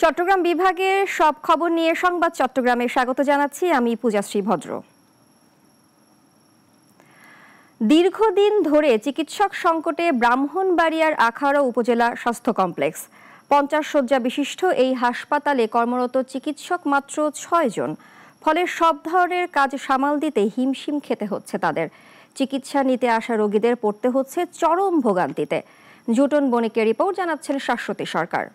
চট্টগ্রাম বিভাগের সব খবর নিয়ে সংবাদ চট্টগ্রামে স্বাগত জানাচ্ছি আমি পূজাশ্রী ভদ্র। দীর্ঘদিন ধরে চিকিৎসক সংকটে ব্রাহ্মণবাড়িয়ার আখাউড়া উপজেলা স্বাস্থ্য কমপ্লেক্স। 50 শয্যা বিশিষ্ট এই হাসপাতালে কর্মরত চিকিৎসক মাত্র 6 জন। ফলে সব ধরনের কাজ সামাল দিতে হিমশিম খেতে হচ্ছে তাদের। চিকিৎসা নিতে আসা রোগীদের পড়তে হচ্ছে চরম ভোগান্তিতে। জুটন বণিকের রিপোর্ট জানাচ্ছেন শাশ্বতী সরকার।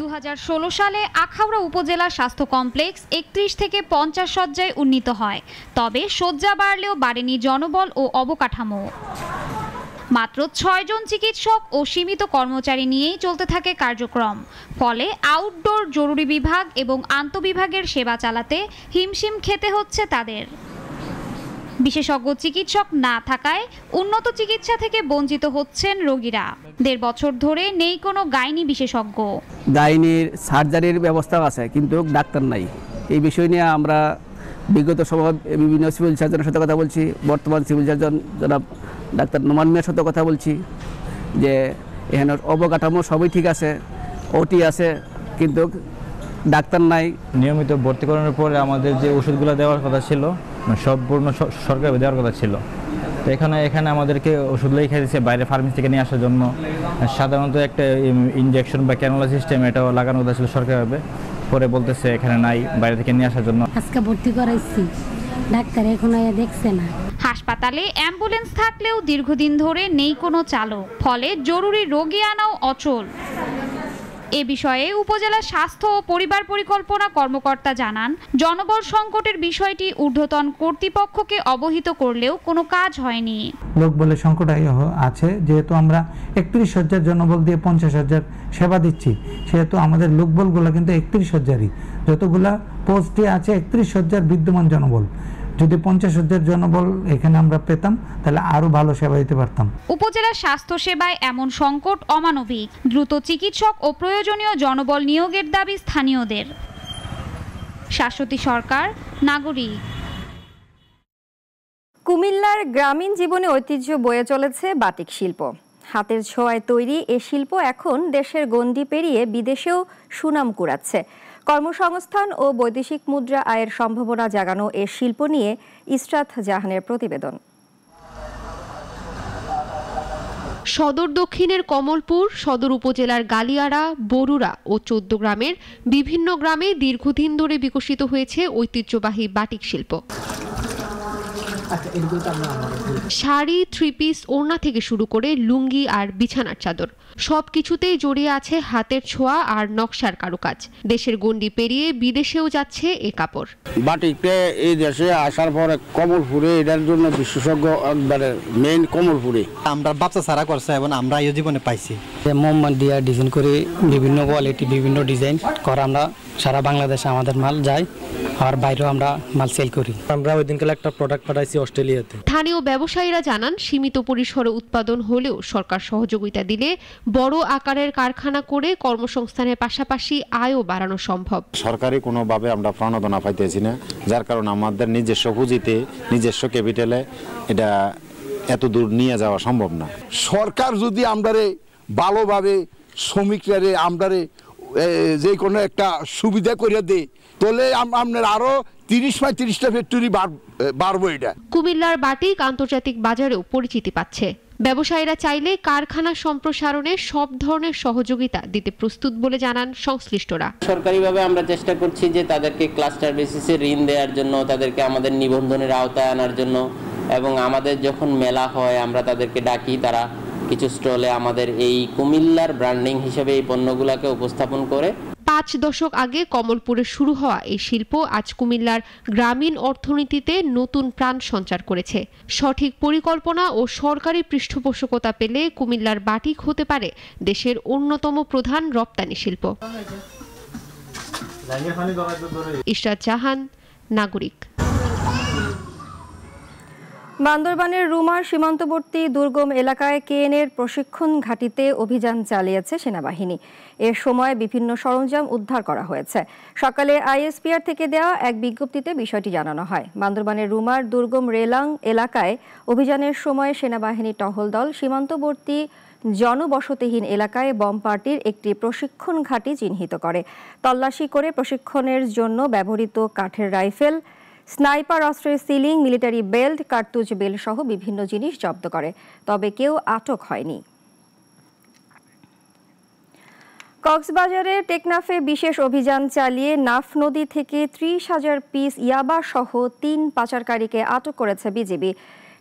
2016 সালে আখাউড়া উপজেলা স্বাস্থ্য কমপ্লেক্স 31 থেকে 50 শয্যায় উন্নীত হয়। তবে শয্যা বাড়লেও বাড়েনি জনবল ও অবকাঠামো। মাত্র 6 জন চিকিৎসক ও সীমিত কর্মচারী নিয়েই চলতে থাকে কার্যক্রম। ফলে আউটডোর জরুরি বিভাগ এবং আন্তঃবিভাগের সেবা চালাতে হিমশিম খেতে হচ্ছে তাদের। বিশেষজ্ঞ চিকিৎসক না থাকায় উন্নত চিকিৎসা থেকে বঞ্চিত হচ্ছেন রোগীরা। 1.5 বছর ধরে নেই কোনো গাইনি বিশেষজ্ঞ। গাইনির সার্জারির ব্যবস্থা আছে কিন্তু ডাক্তার নাই। এই বিষয় নিয়ে আমরা বিগত সময় বিভিন্ন সিভিল সার্জনের সাথে কথা বলছি। বর্তমান সিভিল সার্জন জনাব ডাক্তার নোমান মিয়ার সাথে কথা বলছি যে এখানে অবকাঠামো সবই ঠিক আছে, ওটি আছে, কিন্তু ডাক্তার নাই। নিয়মিত ভর্তি করানোর পরে আমাদের যে ওষুধগুলো দেওয়ার কথা ছিল সম্পূর্ণ সরকারি দেওয়ার কথা ছিল। তো এখানে আমাদেরকে ওষুধ লিখে দিয়েছে বাইরে ফার্মেসি থেকে নিয়ে আসার জন্য। সাধারণত একটা ইনজেকশন বা ক্যানুলা সিস্টেম এটাও লাগানো কথা ছিল সরকারিভাবে, পরে বলতেছে এখানে নাই, বাইরে থেকে নিয়ে আসার জন্য। আজকে ভর্তি করাইছি, ডাক্তার এখনো দেখছে না। হাসপাতালে অ্যাম্বুলেন্স থাকলেও দীর্ঘদিন ধরে নেই কোনো চালক। ফলে জরুরি রোগী আনাও অচল। এ বিষয়ে উপজেলা স্বাস্থ্য ও পরিবার পরিকল্পনা কর্মকর্তা জানান, জনবল সংকটের বিষয়টি ঊর্ধ্বতন কর্তৃপক্ষকে অবহিত করলেও কোনো কাজ হয়নি। লোকবলের সংকট আছে, যেহেতু আমরা 31 শয্যার জনবল দিয়ে 50 শয্যার সেবা দিচ্ছি, সেহেতু আমাদের লোকবলগুলো কিন্তু 31 শয্যারই। যতগুলা পোস্টে আছে 31 শয্যার বিদ্যমান জনবল। যদি 50 শয্যার জনবল এখানে আমরা পেতাম তাহলে আরো ভালো সেবা দিতে পারতাম। উপজেলা স্বাস্থ্য সেবায় এমন সংকট অমানবিক। দ্রুত চিকিৎসক ও প্রয়োজনীয় জনবল নিয়োগের দাবি স্থানীয়দের। শাশ্বতী সরকার, নাগরিক। কুমিল্লার গ্রামীণ জীবনে ঐতিহ্য বয়ে চলেছে বাটিক শিল্প। হাতের ছোঁয়ায় তৈরি এ শিল্প এখন দেশের গণ্ডি পেরিয়ে বিদেশেও সুনাম কুড়াচ্ছে। কর্মসংস্থান ও বৈদেশিক মুদ্রা আয়ের সম্ভাবনা জাগানো এ শিল্প নিয়ে ইসরাত জাহানের প্রতিবেদন। সদর দক্ষিণের কমলপুর, সদর উপজেলার গালিয়াড়া, বরুড়া ও 14 গ্রামের বিভিন্ন গ্রামে দীর্ঘদিন ধরে বিকশিত হয়েছে ঐতিহ্যবাহী বাটিক শিল্প। শাড়ি, 3 পিস, ওড়না থেকে শুরু করে লুঙ্গি আর বিছানার চাদর, সবকিছুতেই জড়িয়ে আছে হাতের ছোঁয়া আর নকশার কারুকাজ। দেশের গণ্ডি পেরিয়ে বিদেশেও যাচ্ছে এ কাপড়। বাটিকটা এই দেশে আসার পরে কমলপুরে এটার জন্য বিশেষজ্ঞ একবারে মেইন কমলপুরে। আমরা বাচ্চা সারা করছে এবং আমরা এই জীবনে পাইছি। মোহাম্মদ দিয়া ডিজাইন করে বিভিন্ন কোয়ালিটি বিভিন্ন ডিজাইন করা আমরা সারা বাংলাদেশে আমাদের মাল যায়, আর বাইরেও আমরা মাল সেল করি। আমরা ওই দিনকালে একটা প্রোডাক্ট পাঠাইছি অস্ট্রেলিয়াতে। স্থানীয় ব্যবসায়ীরা জানান, সীমিত পরিসরে উৎপাদন হলেও সরকার সহযোগিতা দিলে বড় আকারের কারখানা করে কর্মসংস্থানের পাশাপাশি আয়ও বাড়ানো সম্ভব। সরকারি কোনোভাবে আমরা প্রণোদনা পাইতেছি না, যার কারণে আমাদের নিজস্ব পুঁজিতে নিজস্ব ক্যাপিটালে এটা এত দূর নিয়ে যাওয়া সম্ভব না। সরকার যদি আমরারে ভালোভাবে শ্রমিকরা আমরারে যে কোনো একটা সুবিধা করে দেয় তাহলে আপনার আরো 30-35টা ফ্যাক্টরি বাড়বো। এটা কুমিল্লার বাটিক আন্তর্জাতিক বাজারেও পরিচিতি পাচ্ছে। ব্যবসায়ীরা চাইলে কারখানা সম্প্রসারণে সব ধরনের সহযোগিতা দিতে প্রস্তুত বলে জানান সংশ্লিষ্টরা। সরকারিভাবে আমরা চেষ্টা করছি যে তাদেরকে ক্লাস্টার বেসিসে ঋণ দেওয়ার জন্য, তাদেরকে আমাদের নিবন্ধনের আওতায় আনার জন্য, এবং আমাদের যখন মেলা হয় আমরা তাদেরকে ডাকি, তারা কিছু স্টলে আমাদের এই কুমিল্লার ব্র্যান্ডিং হিসেবে এই পণ্যগুলোকে উপস্থাপন করে। 5 দশক আগে কমলপুরে শুরু হওয়া এই শিল্প আজ কুমিল্লার গ্রামীণ অর্থনীতিতে নতুন প্রাণ সঞ্চার করেছে। সঠিক পরিকল্পনা ও সরকারি পৃষ্ঠপোষকতা পেলে কুমিল্লার বাটিক হতে পারে দেশের অন্যতম প্রধান রপ্তানি শিল্প। ইসরাত জাহান, নাগরিক। বান্দরবানের রুমার সীমান্তবর্তী দুর্গম এলাকায় কেএনএর প্রশিক্ষণ ঘাঁটিতে অভিযান চালিয়েছে সেনাবাহিনী। এর সময় বিভিন্ন সরঞ্জাম উদ্ধার করা হয়েছে। সকালে আইএসপিআর থেকে দেওয়া এক বিজ্ঞপ্তিতে বিষয়টি জানানো হয়। বান্দরবানের রুমার দুর্গম রেলাং এলাকায় অভিযানের সময় সেনাবাহিনী টহল দল সীমান্তবর্তী জনবসতিহীন এলাকায় বম পার্টির একটি প্রশিক্ষণ ঘাঁটি চিহ্নিত করে। তল্লাশি করে প্রশিক্ষণের জন্য ব্যবহৃত কাঠের রাইফেল, স্নাইপার অস্ত্রের সিলিং, মিলিটারি বেল্ট, কার্তুজ বেল্ট সহ বিভিন্ন জিনিস জব্দ করে। তবে কেউ আটক হয়নি। কক্সবাজারের টেকনাফে বিশেষ অভিযান চালিয়ে নাফ নদী থেকে 30,000 পিস ইয়াবা সহ 3 পাচারকারীকে আটক করেছে বিজিবি।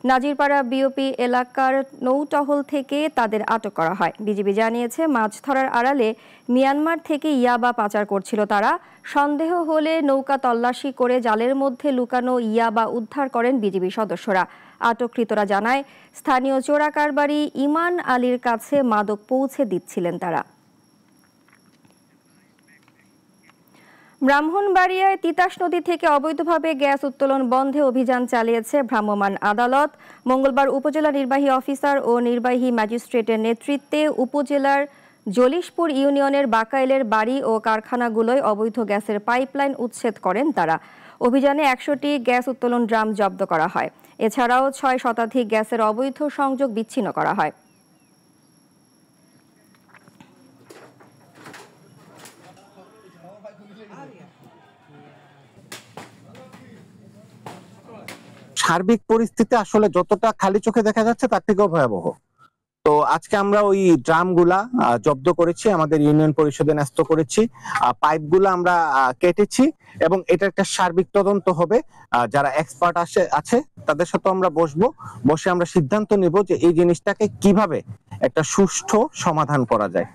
নাজিরপাড়া বিওপি এলাকার নৌটহল থেকে তাদের আটক করা হয়। বিজিবি জানিয়েছে, মাছ ধরার আড়ালে মিয়ানমার থেকে ইয়াবা পাচার করছিল তারা। সন্দেহ হলে নৌকা তল্লাশি করে জালের মধ্যে লুকানো ইয়াবা উদ্ধার করেন বিজিবি সদস্যরা। আটককৃতরা জানায়, স্থানীয় চোরা কারবারি ইমান আলীর কাছে মাদক পৌঁছে দিচ্ছিলেন তারা। ব্রাহ্মণবাড়িয়ায় তিতাস নদী থেকে অবৈধভাবে গ্যাস উত্তোলন বন্ধে অভিযান চালিয়েছে ভ্রাম্যমাণ আদালত। মঙ্গলবার উপজেলা নির্বাহী অফিসার ও নির্বাহী ম্যাজিস্ট্রেটের নেতৃত্বে উপজেলার জলিশপুর ইউনিয়নের বাকাইলের বাড়ি ও কারখানাগুলোয় অবৈধ গ্যাসের পাইপলাইন উচ্ছেদ করেন তারা। অভিযানে 100টি গ্যাস উত্তোলন ড্রাম জব্দ করা হয়। এছাড়াও 6 শতাধিক গ্যাসের অবৈধ সংযোগ বিচ্ছিন্ন করা হয়। সার্বিক পরিস্থিতি আসলে যতটা খালি চোখে দেখা যাচ্ছে তার থেকেও ভয়াবহ। তো আজকে আমরা ওই ড্রামগুলা জব্দ করেছি, আমাদের ইউনিয়ন পরিষদে ন্যস্ত করেছি, পাইপগুলো আমরা কেটেছি এবং এটা একটা সার্বিক তদন্ত হবে। যারা এক্সপার্ট আছে তাদের সাথে আমরা বসে আমরা সিদ্ধান্ত নিব যে এই জিনিসটাকে কিভাবে একটা সুষ্ঠু সমাধান করা যায়।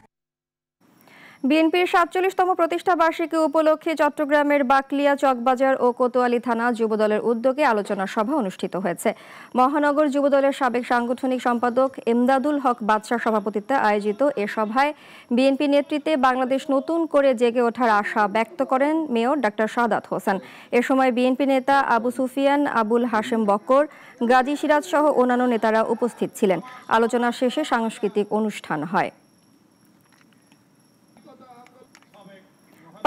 বিএনপির 47তম প্রতিষ্ঠা বার্ষিকী উপলক্ষে চট্টগ্রামের বাকলিয়া, চকবাজার ও কোতোয়ালি থানা যুবদলের উদ্যোগে আলোচনা সভা অনুষ্ঠিত হয়েছে। মহানগর যুবদলের সাবেক সাংগঠনিক সম্পাদক এমদাদুল হক বাদশার সভাপতিত্বে আয়োজিত এ সভায় বিএনপি নেতৃত্বে বাংলাদেশ নতুন করে জেগে ওঠার আশা ব্যক্ত করেন মেয়র ডাক্তার সাদাত হোসেন। এ সময় বিএনপি নেতা আবু সুফিয়ান, আবুল হাশেম বক্কর, গাজী সিরাজ সহ অন্যান্য নেতারা উপস্থিত ছিলেন। আলোচনা শেষে সাংস্কৃতিক অনুষ্ঠান হয়।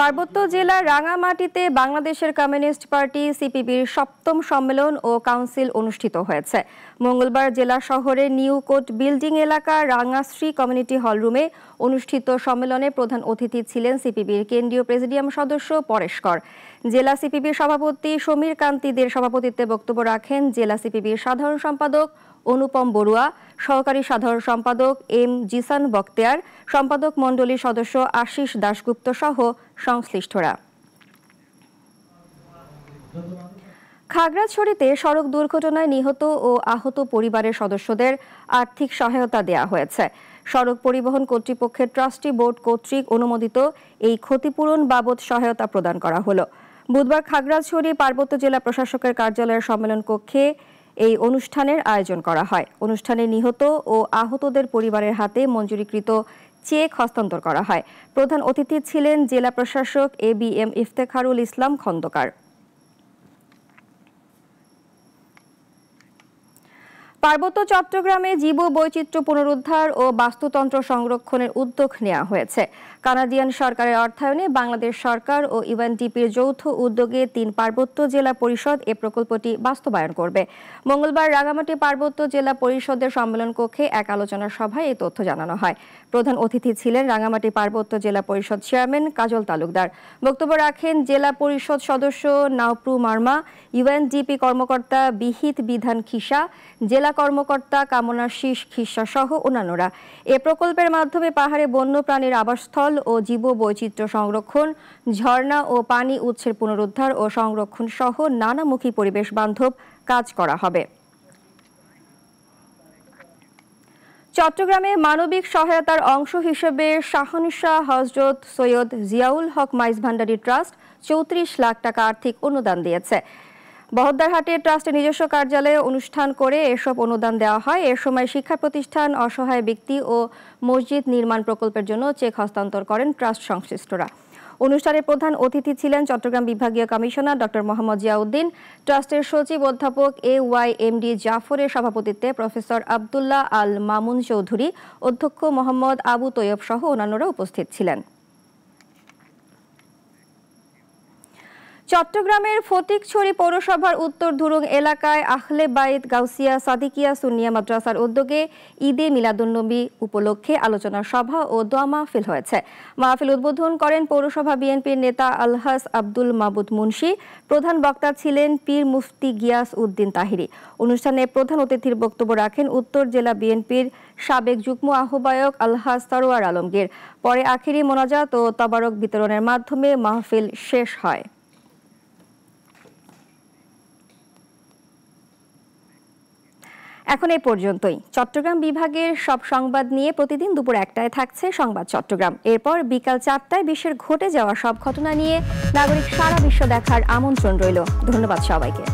পার্বত্য জেলার রাঙামাটিতে বাংলাদেশের কমিউনিস্ট পার্টি সিপিবির 7ম সম্মেলন ও কাউন্সিল অনুষ্ঠিত হয়েছে। মঙ্গলবার জেলা শহরের নিউ কোর্ট বিল্ডিং এলাকা রাঙাশ্রী কমিউনিটি হলরুমে অনুষ্ঠিত সম্মেলনে প্রধান অতিথি ছিলেন সিপিবির কেন্দ্রীয় প্রেসিডিয়াম সদস্য পরেশ কর। জেলা সিপিবির সভাপতি সমীর কান্তি দের সভাপতিত্বে বক্তব্য রাখেন জেলা সিপিবির সাধারণ সম্পাদক অনুপম বড়ুয়া, সহকারী সাধারণ সম্পাদক এম জিসান বক্তিয়ার, সম্পাদক মণ্ডলীর সদস্য আশিস দাশগুপ্ত সহ সংশ্লিষ্টরা। খাগড়াছড়িতে সড়ক দুর্ঘটনায় নিহত ও আহত পরিবারের সদস্যদের আর্থিক সহায়তা দেয়া হয়েছে। সড়ক পরিবহন কর্তৃপক্ষের ট্রাস্টি বোর্ড কর্তৃক অনুমোদিত এই ক্ষতিপূরণ বাবদ সহায়তা প্রদান করা হলো। বুধবার খাগড়াছড়ি পার্বত্য জেলা প্রশাসকের কার্যালয়ের সম্মেলন কক্ষে এই অনুষ্ঠানের আয়োজন করা হয়। অনুষ্ঠানে নিহত ও আহতদের পরিবারের হাতে মঞ্জুরিকৃত চেক হস্তান্তর করা হয়। প্রধান অতিথি ছিলেন জেলা প্রশাসক ABM ইফতেখারুল ইসলাম খন্দকার। পার্বত্য চট্টগ্রামে জীববৈচিত্র্য পুনরুদ্ধার ও বাস্তুতন্ত্র সংরক্ষণের উদ্যোগ নেওয়া হয়েছে। কানাডিয়ান সরকারের অর্থায়নে বাংলাদেশ সরকার ও ইউএনডিপির যৌথ উদ্যোগে 3 পার্বত্য জেলা পরিষদ এ প্রকল্পটি বাস্তবায়ন করবে। মঙ্গলবার রাঙামাটি পার্বত্য জেলা পরিষদের সম্মেলন কক্ষে এক আলোচনা সভায় এই তথ্য জানানো হয়। প্রধান অতিথি ছিলেন রাঙামাটি পার্বত্য জেলা পরিষদ চেয়ারম্যান কাজল তালুকদার। বক্তব্য রাখেন জেলা পরিষদ সদস্য নাওপ্রু মার্মা, ইউএনডিপি কর্মকর্তা বিহিত বিধান খিসা, জেলা কর্মকর্তা কামনা শীষ খিসা সহ অন্যান্যরা। এ প্রকল্পের মাধ্যমে পাহাড়ে বন্যপ্রাণীর আবাসস্থল ও জীববৈচিত্র্য সংরক্ষণ, ঝর্ণা ও পানি উৎসের পুনরুদ্ধার ও সংরক্ষণ সহ নানামুখী পরিবেশ বান্ধব কাজ করা হবে। চট্টগ্রামে মানবিক সহায়তার অংশ হিসেবে শাহনশাহ হযরত সৈয়দ জিয়াউল হক মাইজ ভান্ডারী ট্রাস্ট 34 লাখ টাকা আর্থিক অনুদান দিয়েছে। বহদ্দারহাটে ট্রাস্টের নিজস্ব কার্যালয়ে অনুষ্ঠান করে এসব অনুদান দেওয়া হয়। এ সময় শিক্ষা প্রতিষ্ঠান, অসহায় ব্যক্তি ও মসজিদ নির্মাণ প্রকল্পের জন্য চেক হস্তান্তর করেন ট্রাস্ট সংশ্লিষ্টরা। অনুষ্ঠানে প্রধান অতিথি ছিলেন চট্টগ্রাম বিভাগীয় কমিশনার ডক্টর মোহাম্মদ জিয়াউদ্দিন, ট্রাস্টের সচিব অধ্যাপক AYMD জাফরের সভাপতিত্বে প্রফেসর আব্দুল্লাহ আল মামুন চৌধুরী, অধ্যক্ষ মোহাম্মদ আবু তৈয়ব সহ অন্যান্যরা উপস্থিত ছিলেন। চট্টগ্রামের ফটিকছড়ি পৌরসভার উত্তর ধুরুং এলাকায় আহলে বাইত গাউসিয়া সাদিকিয়া সুন্নিয়া মাদ্রাসার উদ্যোগে ঈদে মিলাদুন্নবী উপলক্ষে আলোচনা সভা ও দোয়া মাহফিল হয়েছে। মাহফিল উদ্বোধন করেন পৌরসভা বিএনপির নেতা আলহাজ আব্দুল মাবুদ মুন্সি। প্রধান বক্তা ছিলেন পীর মুফতি গিয়াস উদ্দিন তাহিরি। অনুষ্ঠানে প্রধান অতিথির বক্তব্য রাখেন উত্তর জেলা বিএনপির সাবেক যুগ্ম আহ্বায়ক আলহাজ সরোয়ার আলমগীর। পরে আখিরি মোনাজাত ও তবারক বিতরণের মাধ্যমে মাহফিল শেষ হয়। এখন এই পর্যন্তই। চট্টগ্রাম বিভাগের সব সংবাদ নিয়ে প্রতিদিন দুপুর 1টায় থাকছে সংবাদ চট্টগ্রাম। এরপর বিকাল 4টায় বিশ্বের ঘটে যাওয়া সব ঘটনা নিয়ে নাগরিক সারা বিশ্ব দেখার আমন্ত্রণ রইল। ধন্যবাদ সবাইকে।